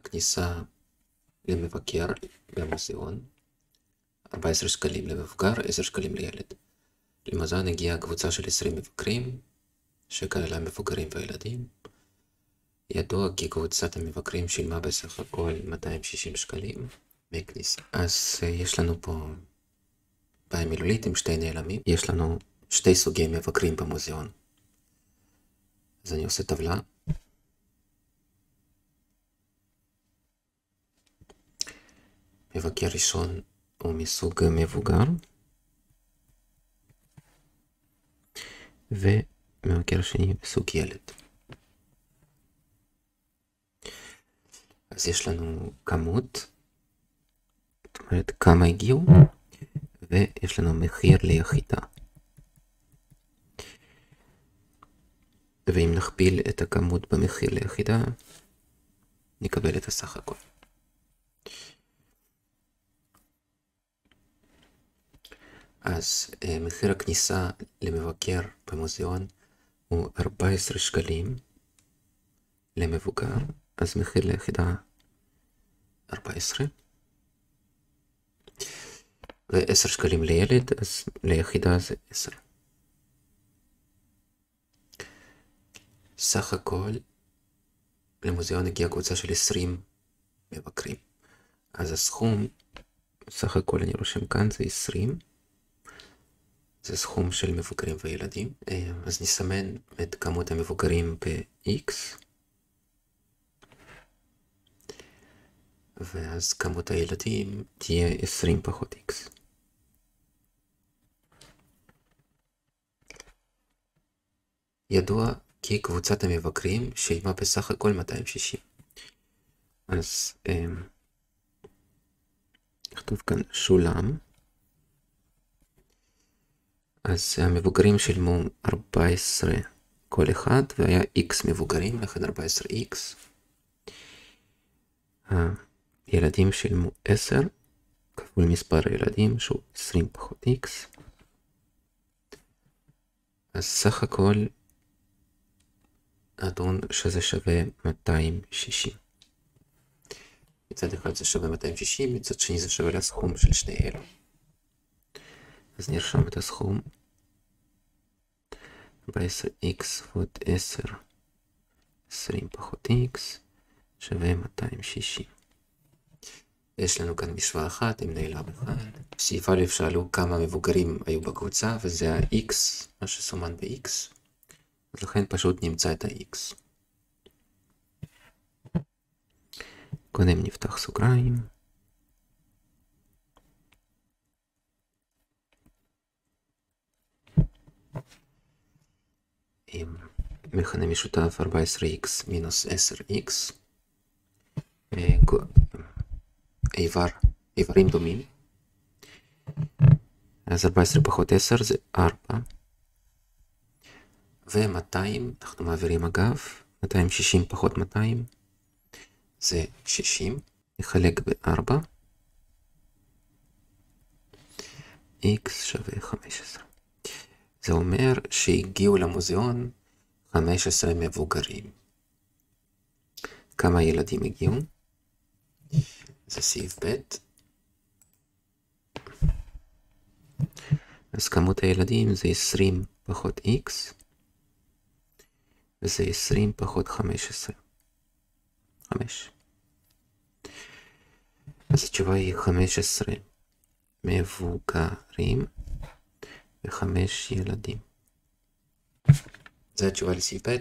הכניסה למבקר במוזיאון, 14 שקלים למבוגר, 10 שקלים לילד. למוזיאון הגיעה קבוצה של 20 מבקרים, שכללה מבוגרים וילדים. ידוע כי קבוצת המבקרים שילמה בסך הכל 260 שקלים מכניסה. אז יש לנו פה בעיה מילולית עם שתי נעלמים. יש לנו שתי סוגי מבקרים במוזיאון. אז אני עושה טבלה. מבקר ראשון הוא מסוג מבוגר, ומבקר שני מסוג ילד. אז יש לנו כמות, זאת אומרת כמה הגיעו, ויש לנו מחיר ליחידה. ואם נכפיל את הכמות במחיר ליחידה, נקבל את הסך הכל. אז מחיר הכניסה למבקר במוזיאון הוא 14 שקלים למבוגר, אז מחיר ליחידה 14. ו10 שקלים לילד, אז ליחידה זה 10. סך הכל למוזיאון הגיעה קבוצה של 20 מבקרים. אז הסכום, סך הכל אני רושם כאן, זה 20. זה סכום של מבוגרים וילדים. אז נסמן את כמות המבוגרים ב-X. ואז כמות הילדים תהיה 20 פחות X. ידוע כי קבוצת המבקרים שילמה בסך הכל 260. אז נכתוב כאן שולם. אז המבוגרים שילמו 14 כל אחד, והיה X מבוגרים, לכן 14X. הילדים שילמו 10, כפול מספר הילדים, שהוא 20 פחות X. אז סך הכל נתון שזה שווה 260. מצד אחד זה שווה 260, מצד שני זה שווה לסכום של שני אלו. אז נרשום את הסכום. 14x ועוד 10, 20 פחות x, שווה 260. יש לנו כאן משוואה אחת עם נעלם אחד. בסעיף א' שאלו כמה מבוגרים היו בקבוצה, וזה ה-x, מה שסומן ב-x. אז לכן פשוט נמצא את ה-x. קודם נפתח סוגריים. עם מכנה משותף 14x מינוס 10x. איברים דומים. אז 14 פחות 10 זה 4. ו-200, אנחנו מעבירים אגב, 260 פחות 200 זה 60. נחלק ב-4. x שווה 15. זה אומר שהגיעו למוזיאון 15 מבוגרים. כמה ילדים הגיעו? זה סעיף ב'. אז כמות הילדים זה 20 פחות x, וזה 20 פחות 15. 5. אז התשובה היא 15 מבוגרים ו5 ילדים. זה התשובה לסעיף ב'.